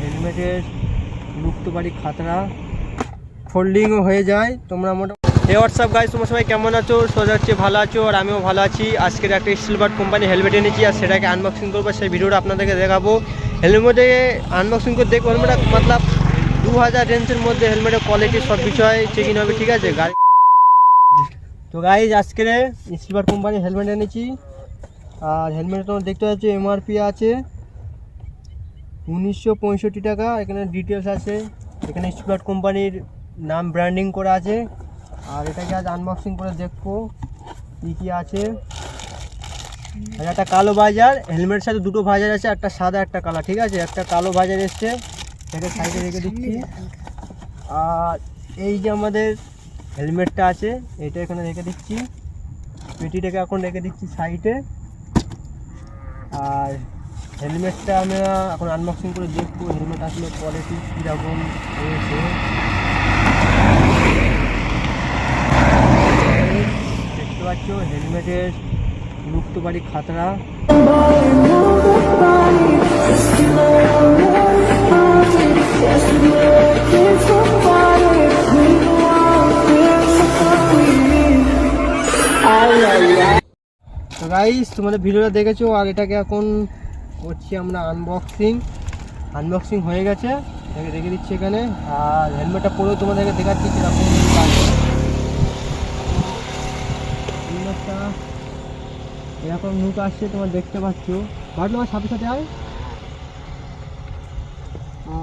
হেলমেটের look তো বাড়ি খাতরা, ফোল্ডিংও হয়ে যায়। তোমরা মোটামুটি হোয়াটসঅ্যাপ গাইস, তোমরা সবাই কেমন আছো? সোজা হচ্ছে ভালো আছো, আর আমিও ভালো আছি। আজকের একটা সিলভার কোম্পানি হেলমেট এনেছি, আর সেটাকে আনবক্সিং করবো। সেই ভিডিওটা আপনাদেরকে দেখাবো। হেলমেটে আনবক্সিং করে দেখবো হেলমেটটা মতলব 2000 রেঞ্জের মধ্যে হেলমেটের কোয়ালিটি সব বিষয় চেকিং হবে, ঠিক আছে গাড়ি। তো গাইজ আজকে সিলভার কোম্পানি হেলমেট এনেছি, আর হেলমেটে তোমার দেখতে পাচ্ছ এমআরপি আছে 1965 টাকা। এখানে ডিটেলস আছে, এখানে সিলভার কোম্পানির নাম ব্র্যান্ডিং করা আছে। আর এটাকে আজ আনবক্সিং করে দেখবো কী কী আছে। আর একটা কালো ভাইজার, হেলমেটের সাথে দুটো ভাইজার আছে, একটা সাদা একটা কালো, ঠিক আছে। একটা কালো ভাইজার এসছে, এটাকে সাইডে রেখে দিচ্ছি। আর এই যে আমাদের হেলমেটটা আছে, এটা এখানে রেখে দিচ্ছি। পেটিটাকে এখন রেখে দিচ্ছি সাইডে। আর হেলমেটটা আমরা এখন আনবক্সিং করে দেখবো হেলমেট আসলে কোয়ালিটি কীরকম হয়েছে। দেখতে পাচ্ছ হেলমেটের লুক তো বাড়ি খাতরা। তো গাইস তোমাদের ভিডিওটা দেখেছো, আর এটাকে এখন করছি আমরা আনবক্সিং হয়ে গেছে, এটাকে রেখে দিচ্ছি এখানে। আর হেলমেটটা পরেও তোমাদেরকে দেখাচ্ছি কীরকম হেলমেটটা এরকম লুক আসছে, তোমরা দেখতে পাচ্ছ। বাট তোমার সাথে সাথে হয়,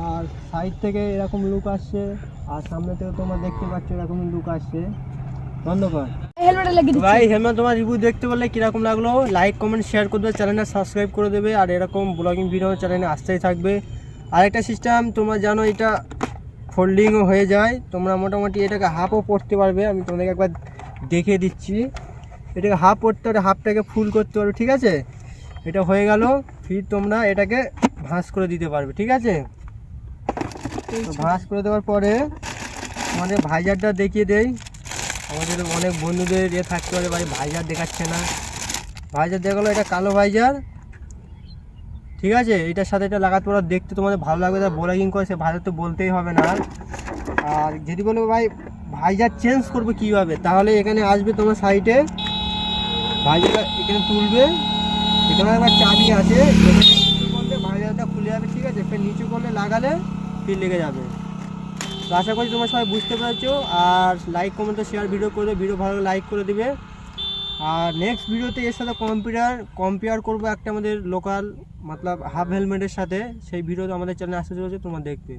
আর সাইড থেকে এরকম লুক আসছে, আর সামনে থেকে তোমরা দেখতে পাচ্ছ এরকম লুক আসছে। ধন্যবাদ ভাই। হেলমেট তোমার রিভিউ দেখতে পারলে কীরকম লাগলো, লাইক কমেন্ট শেয়ার করে দেবে, চ্যানেলটা সাবস্ক্রাইব করে দেবে। আর এরকম ব্লগিং ভিডিও চ্যানেলে আসতেই থাকবে। আরেকটা সিস্টেম তোমরা জানো, এটা ফোল্ডিংও হয়ে যায়। তোমরা মোটামুটি এটাকে হাফও পরতে পারবে, আমি তোমাদেরকে একবার দেখে দিচ্ছি। এটাকে হাফ পরতে পারবে, হাফটাকে ফুল করতে পারবে, ঠিক আছে। এটা হয়ে গেল, ফির তোমরা এটাকে ভাঁজ করে দিতে পারবে, ঠিক আছে। তো ভাঁজ করে দেওয়ার পরে আমাদের ভাইজারটা দেখিয়ে দেই। আমাদের অনেক বন্ধুদের থাকতে পারে ভাই ভাইজার দেখাচ্ছে না। ভাইজার দেখালো, এটা কালো ভাইজার, ঠিক আছে। এটার সাথে এটা লাগাতে পারো, দেখতে তোমাদের ভালো লাগবে। তার ব্লগিং করে সে ভাইজার তো বলতেই হবে না। আর যদি বলো ভাই ভাইজার চেঞ্জ করবে কীভাবে, তাহলে এখানে আসবে তোমার সাইডে, ভাইজারটা এখানে তুলবে, এখানে একবার চাবি আছে, করলে ভাইজারটা খুলে যাবে, ঠিক আছে। ফের নিচু করলে লাগালে ফির লেগে যাবে। তো আশা করি তোমরা সবাই বুঝতে পেরেছো। আর লাইক কমেন্ট শেয়ার ভিডিও করে দেবে, ভিডিও ভালো লাইক করে দেবে। আর নেক্সট ভিডিওতে এর সাথে কম্পেয়ার করবো একটা আমাদের লোকাল মতলব হাফ হেলমেটের সাথে। সেই ভিডিও আমাদের চ্যানেলে আসতে চলেছে, তোমরা দেখবে।